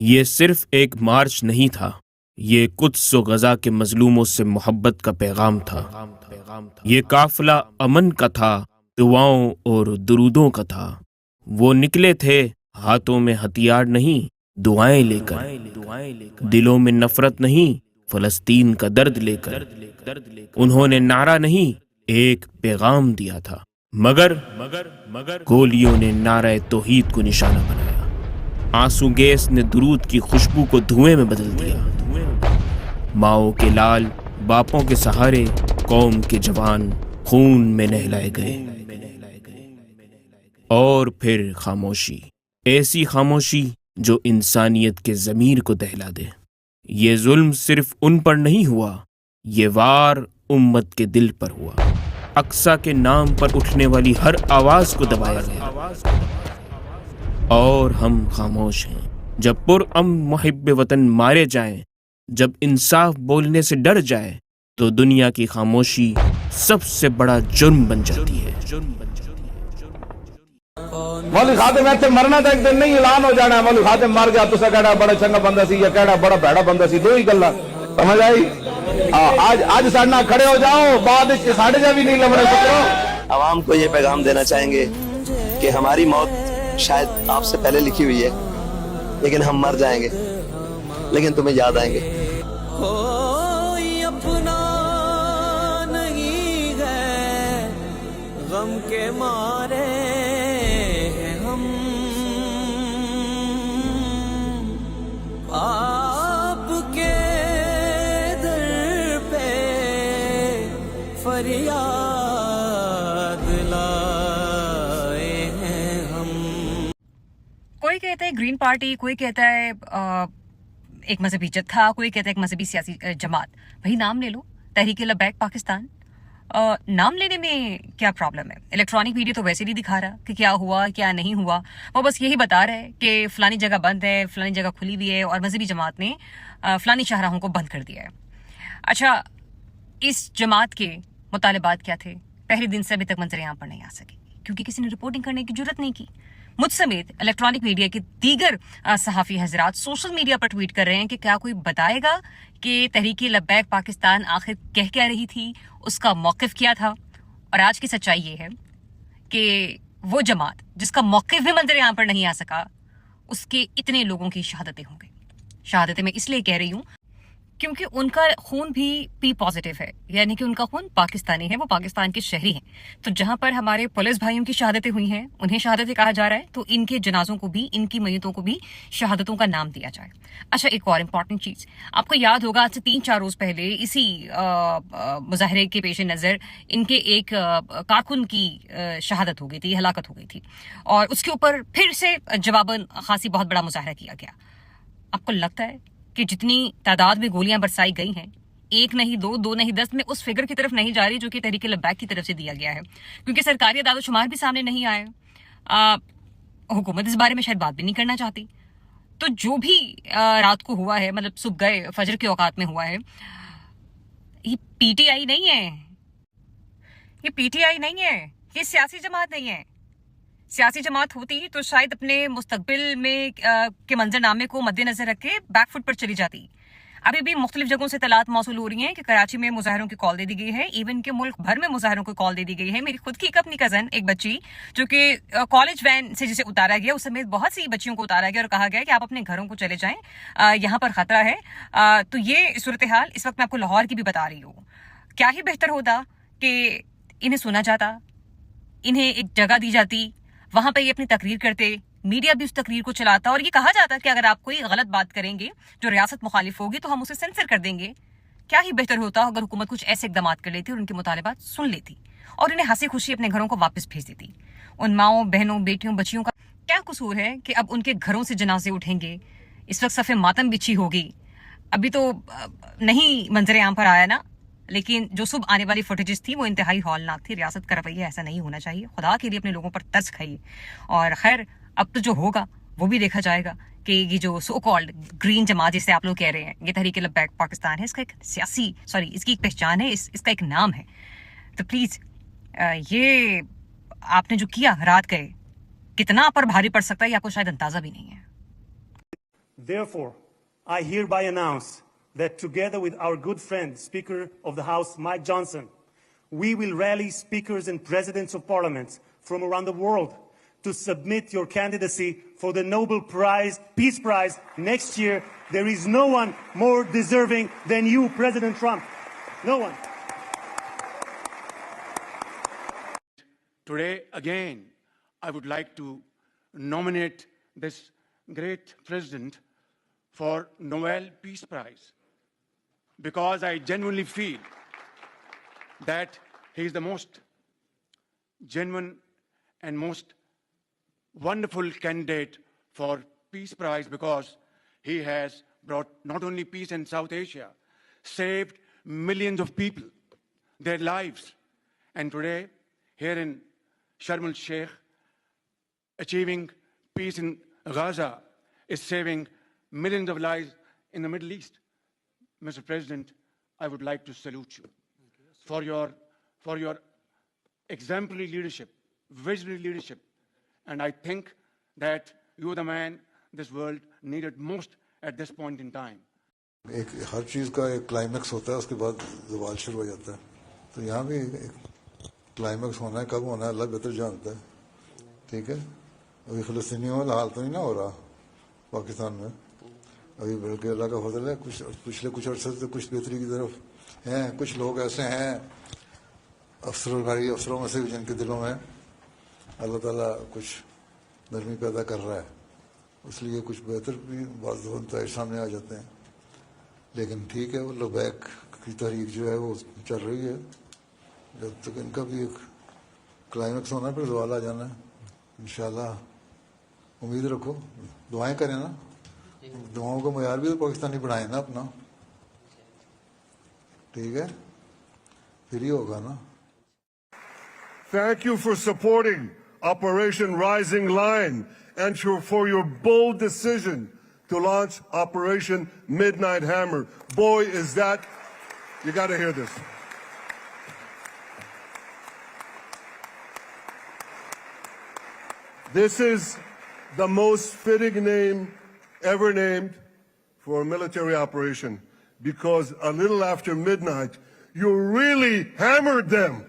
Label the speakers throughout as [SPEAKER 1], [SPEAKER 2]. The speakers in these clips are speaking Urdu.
[SPEAKER 1] یہ صرف ایک مارچ نہیں تھا، یہ قدس و غزہ کے مظلوموں سے محبت کا پیغام تھا۔ یہ قافلہ امن کا تھا، دعاؤں اور درودوں کا تھا۔ وہ نکلے تھے ہاتھوں میں ہتھیار نہیں، دعائیں لے کر، دلوں میں نفرت نہیں، فلسطین کا درد لے کر۔ انہوں نے نعرہ نہیں، ایک پیغام دیا تھا، مگر گولیوں نے نعرہ توحید کو نشانہ بنایا۔ آنسو گیس نے درود کی خوشبو کو دھوئیں میں بدل دیا۔ ماؤں کے لال، باپوں کے سہارے، قوم کے جوان خون میں نہلائے گئے۔ اور پھر خاموشی، ایسی خاموشی جو انسانیت کے ضمیر کو دہلا دے۔ یہ ظلم صرف ان پر نہیں ہوا، یہ وار امت کے دل پر ہوا۔ اقصیٰ کے نام پر اٹھنے والی ہر آواز کو دبایا گیا، اور ہم خاموش ہیں۔ جب پرامن محب وطن مارے جائیں، جب انصاف بولنے سے ڈر جائے، تو دنیا کی خاموشی سب سے بڑا جرم بن جاتی ہے۔
[SPEAKER 2] مولوی خادم ایتھے مرنا تو ایک دن نہیں، اعلان ہو جانا ہے مولوی خادم مر گیا، تسا کہڑا بڑا چنگا بندہ سی یا کہڑا بڑا بھڑا بندہ سی، دو ہی گلاں سمجھ آئی۔ آج ساڈے نال کھڑے ہو جاؤ، بعد وچ ساڈے جا بھی نہیں لمڑے پترو۔
[SPEAKER 3] عوام کو یہ پیغام دینا چاہیں گے کہ ہماری موت شاید آپ سے پہلے لکھی ہوئی ہے، لیکن ہم مر جائیں گے، لیکن تمہیں یاد آئیں گے۔
[SPEAKER 4] کوئی اپنا نہیں ہے، غم کے مارے ہیں ہم، آپ کے در پہ فریاد لائے ہیں ہم۔
[SPEAKER 5] کوئی کہتا ہے گرین پارٹی، کوئی کہتا ہے ایک مذہبی جتھا، کوئی کہتا ہے ایک مذہبی سیاسی جماعت۔ بھائی نام لے لو، تحریک لبیک پاکستان۔ نام لینے میں کیا پرابلم ہے؟ الیکٹرانک ویڈیو تو ویسے نہیں دکھا رہا کہ کیا ہوا کیا نہیں ہوا، وہ بس یہی بتا رہا ہے کہ فلانی جگہ بند ہے، فلانی جگہ کھلی ہوئی ہے، اور مذہبی جماعت نے فلانی شاہراہوں کو بند کر دیا ہے۔ اچھا، اس جماعت کے مطالبات کیا تھے؟ پہلے دن سے ابھی تک منظر عام پر نہیں آ سکے کیونکہ کسی نے رپورٹنگ کرنے کی جرت نہیں کی۔ مجھ سمیت الیکٹرانک میڈیا کے دیگر صحافی حضرات سوشل میڈیا پر ٹویٹ کر رہے ہیں کہ کیا کوئی بتائے گا کہ تحریک لبیک پاکستان آخر کہہ کیا رہی تھی، اس کا موقف کیا تھا۔ اور آج کی سچائی یہ ہے کہ وہ جماعت جس کا موقف بھی منظر عام پر نہیں آ سکا، اس کے اتنے لوگوں کی شہادتیں ہوں گی۔ شہادتیں میں اس لیے کہہ رہی ہوں کیونکہ ان کا خون بھی پی پازیٹیو ہے، یعنی کہ ان کا خون پاکستانی ہے، وہ پاکستان کے شہری ہیں۔ تو جہاں پر ہمارے پولیس بھائیوں کی شہادتیں ہوئی ہیں، انہیں شہادتیں کہا جا رہا ہے، تو ان کے جنازوں کو بھی، ان کی میتوں کو بھی شہادتوں کا نام دیا جائے۔ اچھا، ایک اور امپورٹنٹ چیز آپ کو یاد ہوگا، آج سے 3-4 روز پہلے اسی مظاہرے کے پیش نظر ان کے ایک کارکن کی شہادت ہو گئی تھی، ہلاکت ہو گئی تھی، اور اس کے اوپر پھر سے جواباً خاصی بہت بڑا مظاہرہ کیا گیا۔ آپ کو لگتا ہے کہ جتنی تعداد میں گولیاں برسائی گئی ہیں، 1 نہیں 2، 2 نہیں 10، میں اس فگر کی طرف نہیں جا رہی جو کہ تحریک لبیک کی طرف سے دیا گیا ہے، کیونکہ سرکاری اعداد و شمار بھی سامنے نہیں آئے۔ حکومت اس بارے میں شاید بات بھی نہیں کرنا چاہتی۔ تو جو بھی رات کو ہوا ہے، مطلب صبح گئے فجر کے اوقات میں ہوا ہے، یہ پی ٹی آئی نہیں ہے، یہ پی ٹی آئی نہیں ہے، یہ سیاسی جماعت نہیں ہے۔ سیاسی جماعت ہوتی تو شاید اپنے مستقبل میں کے منظر نامے کو مد نظر رکھ کے بیک فٹ پر چلی جاتی۔ ابھی بھی مختلف جگہوں سے اطلاعات موصول ہو رہی ہیں کہ کراچی میں مظاہروں کی کال دے دی گئی ہے، ایون کہ ملک بھر میں مظاہروں کی کال دے دی گئی ہے۔ میری خود کی ایک اپنی کزن، ایک بچی جو کہ کالج وین سے جسے اتارا گیا، اس سمیت بہت سی بچیوں کو اتارا گیا اور کہا گیا کہ آپ اپنے گھروں کو چلے جائیں، یہاں پر خطرہ ہے۔ تو یہ صورتحال اس وقت میں آپ کو لاہور کی بھی بتا رہی ہوں۔ کیا ہی بہتر ہوتا کہ انہیں سنا جاتا، انہیں ایک جگہ دی جاتی، وہاں پہ یہ اپنی تقریر کرتے، میڈیا بھی اس تقریر کو چلاتا، اور یہ کہا جاتا کہ اگر آپ کوئی غلط بات کریں گے جو ریاست مخالف ہوگی تو ہم اسے سینسر کر دیں گے۔ کیا ہی بہتر ہوتا اگر حکومت کچھ ایسے اقدامات کر لیتی اور ان کے مطالبات سن لیتی اور انہیں ہنسی خوشی اپنے گھروں کو واپس بھیج دیتی۔ ان ماؤں، بہنوں، بیٹیوں، بچیوں کا کیا قصور ہے کہ اب ان کے گھروں سے جنازے اٹھیں گے؟ اس وقت صف ماتم بچھی ہوگی۔ ابھی تو نہیں منظر عام پر آیا نا، لیکن جو صبح آنے والی فوٹیجز تھی وہ انتہائی ہولناک تھی۔ ریاست کا رویہ ایسا نہیں ہونا چاہیے، خدا کے لیے اپنے لوگوں پر ترس کھائیے۔ اور خیر، اب تو جو ہوگا وہ بھی دیکھا جائے گا کہ یہ جو سو کالڈ گرین جماعت جسے آپ لوگ کہہ رہے ہیں، یہ تحریک لبیک پاکستان ہے، اس کا ایک اس کی ایک پہچان ہے، اس کا ایک نام ہے۔ تو پلیز یہ آپ نے جو کیا رات گئے، کتنا پر بھاری پڑ سکتا ہے یہ آپ کو شاید اندازہ بھی نہیں ہے۔
[SPEAKER 6] Therefore, I hereby announce that together with our good friend, Speaker of the House, Mike Johnson, we will rally speakers and presidents of parliaments from around the world to submit your candidacy for the Nobel Prize, Peace Prize next year. There is no one more deserving than you, President Trump. No one. Today, again, I would like to nominate this great president for Nobel Peace Prize because I genuinely feel that he is the most genuine and most wonderful candidate for Peace Prize because he has brought not only peace in South Asia, saved millions of people, their lives, and today here in Sharm el-Sheikh, achieving peace in Gaza is saving millions of lives in the Middle East. Mr. President, I would like to salute you for your exemplary leadership, visionary leadership, and I think that you are the man this world needed most at this point in time.
[SPEAKER 7] ایک ہر چیز کا ایک کلائمیکس ہوتا ہے، اس کے بعد زوال شروع ہو جاتا ہے، تو یہاں بھی کلائمیکس ہونا ہے، کب ہونا ہے اللہ بہتر جانتا ہے. ٹھیک ہے، ابھی فلسطینیوں والا حال تو نہیں نہ ہو رہا پاکستان میں ابھی، بلکہ اللہ کا فضل ہے کچھ پچھلے کچھ عرصے سے کچھ بہتری کی طرف ہیں. کچھ لوگ ایسے ہیں افسروں میں سے جن کے دلوں میں اللہ تعالیٰ کچھ نرمی پیدا کر رہا ہے، اس لیے کچھ بہتر بھی بعض نتائج سامنے آ جاتے ہیں. لیکن ٹھیک ہے، وہ لبیک کی تحریک جو ہے وہ چل رہی ہے، جب تک ان کا بھی ایک کلائمیکس ہونا ہے پھر زوال آ جانا ہے انشاءاللہ. امید رکھو، دعائیں کریں نا، دعاؤں کا معیار بھی تو پاکستانی بڑھائیں نا اپنا. ٹھیک ہے، پھر ہی ہوگا نا.
[SPEAKER 8] Thank you for supporting Operation Rising Lion and for your bold decision to launch Operation Midnight Hammer. Boy, is that, you got to hear this. This is the most fitting name ever named for a military operation, because a little after midnight, you really hammered them.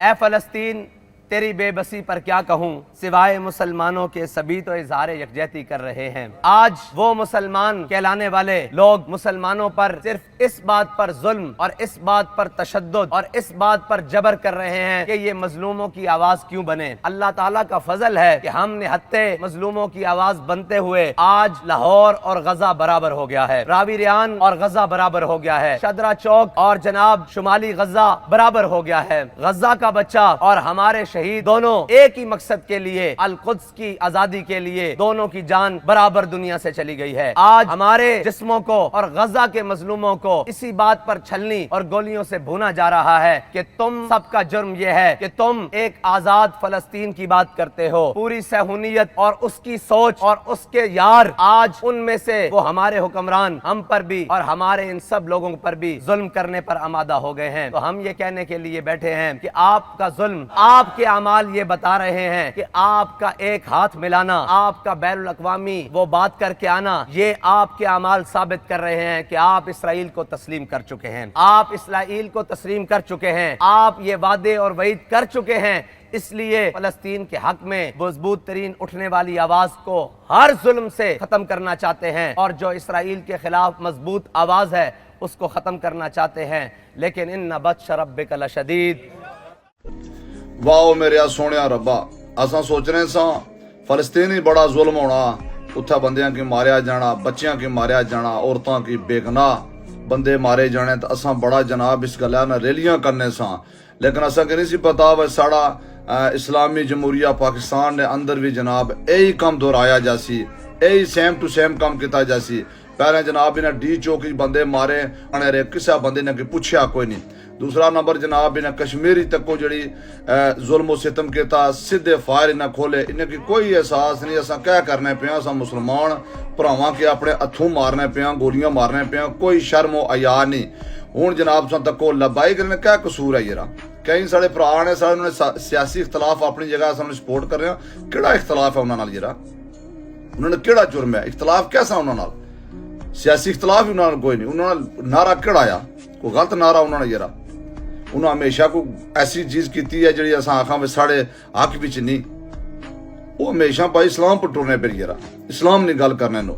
[SPEAKER 9] اے فلسطین، تیری بے بسی پر کیا کہوں، سوائے مسلمانوں کے سبھی تو اظہار یکجہتی کر رہے ہیں. آج وہ مسلمان کہلانے والے لوگ مسلمانوں پر صرف اس بات پر ظلم اور اس بات پر تشدد اور اس بات پر جبر کر رہے ہیں کہ یہ مظلوموں کی آواز کیوں بنے. اللہ تعالیٰ کا فضل ہے کہ ہم نہتے مظلوموں کی آواز بنتے ہوئے آج لاہور اور غزہ برابر ہو گیا ہے، راوی ریان اور غزہ برابر ہو گیا ہے، شدرا چوک اور جناب شمالی غزہ برابر ہو گیا ہے. غزہ کا بچہ اور ہمارے شہید دونوں ایک ہی مقصد کے لیے، القدس کی آزادی کے لیے، دونوں کی جان برابر دنیا سے چلی گئی ہے. آج ہمارے جسموں کو اور غزہ کے مظلوموں کو اسی بات پر چھلنی اور گولیوں سے بھونا جا رہا ہے کہ تم سب کا جرم یہ ہے کہ تم ایک آزاد فلسطین کی بات کرتے ہو. پوری صہیونیت اور اس کی سوچ اور اس کے یار آج ان میں سے وہ ہمارے حکمران ہم پر بھی اور ہمارے ان سب لوگوں پر بھی ظلم کرنے پر آمادہ ہو گئے ہیں. تو ہم یہ کہنے کے لیے بیٹھے ہیں کہ آپ کا ظلم، آپ کے اعمال یہ بتا رہے ہیں کہ آپ کا ایک ہاتھ ملانا، آپ کا بین الاقوامی وہ بات کر کے آنا، یہ آپ کے اعمال ثابت کر رہے ہیں کہ آپ اسرائیل کو تسلیم کر چکے ہیں. آپ اسرائیل کو تسلیم کر چکے ہیں، آپ یہ وعدے اور وعید کر چکے ہیں. اس لیے فلسطین کے حق میں مضبوط ترین اٹھنے والی آواز کو ہر ظلم سے ختم کرنا چاہتے ہیں، اور جو اسرائیل کے خلاف مضبوط آواز ہے اس کو ختم کرنا چاہتے ہیں. لیکن ان بطش ربک لشدید.
[SPEAKER 10] واہ میرے سونے ربا، اساں سوچ رہے سا فلسطینی بڑا ظلم ہونا، اتھا بندیاں کی ماریا جانا، بچیاں کی ماریا جانا، عورتاں کی بے گناہ بندے مارے جانے، تو اساں بڑا جناب اس گلہ نہ ریلیاں کرنے سا. لیکن اساں کہ نہیں سی پتا وہ ساڑا اسلامی جمہوریہ پاکستان نے اندر بھی جناب یہی کم دہرایا جاسی، یہی سیم ٹو سیم کم کیتا جاسی. پہلے جناب انہیں ڈی چوکی بندے مارے انہیں کسا بندے نے کہ پوچھیا کوئی نہیں. دوسرا نمبر جناب انہیں کشمیری تک کو جڑی ظلم و ستم کیتا، سدھے فائر انہیں کھولے، انہیں کی کوئی احساس نہیں. اساں کیا کرنے پیاں، اساں مسلمان پراواں کے اپنے اتھوں مارنے پیاں، گولیاں مارنے پیاں، کوئی شرم و حیا نہیں. ہوں جناب سن تک کو لبائی کرنے کیا قصور ہے؟ یہ ਕਈ ਸਾਡੇ ਭਰਾ ਨੇ ਸਾਡੇ ਉਹਨਾਂ ਨੇ ਸਿਆਸੀ ਇਖਤਲਾਫ ਆਪਣੀ ਜਗ੍ਹਾ ਸਾਨੂੰ ਸਪੋਰਟ ਕਰ ਰਹੇ ਆ। ਕਿਹੜਾ ਇਖਤਲਾਫ ਹੈ ਉਹਨਾਂ ਨਾਲ ਜਿਹੜਾ? ਉਹਨਾਂ ਨੇ ਕਿਹੜਾ ਜੁਰਮ ਹੈ? ਇਖਤਲਾਫ ਕਿਹਦਾ ਉਹਨਾਂ ਨਾਲ? ਸਿਆਸੀ ਇਖਤਲਾਫ ਵੀ ਉਹਨਾਂ ਨਾਲ ਕੋਈ ਨਹੀਂ। ਉਹਨਾਂ ਨਾਲ ਨਾਰਾ ਕਿਹੜਾ ਆ? ਕੋਈ ਗਲਤ ਨਾਰਾ ਉਹਨਾਂ ਨੇ ਜਿਹੜਾ? ਉਹਨਾਂ ਹਮੇਸ਼ਾ ਕੋਈ ਐਸੀ ਚੀਜ਼ ਕੀਤੀ ਹੈ ਜਿਹੜੀ ਅਸਾਂ ਆਖਾਂ ਵੀ ਸਾਡੇ ਹੱਕ ਵਿੱਚ ਨਹੀਂ। ਉਹ ਹਮੇਸ਼ਾ ਭਾਈ ਇਸਲਾਮ ਪਰ ਟੁਰਨੇ ਪਏ ਜਿਹੜਾ ਇਸਲਾਮ ਨਹੀਂ ਗੱਲ ਕਰਨੇ ਨੂੰ,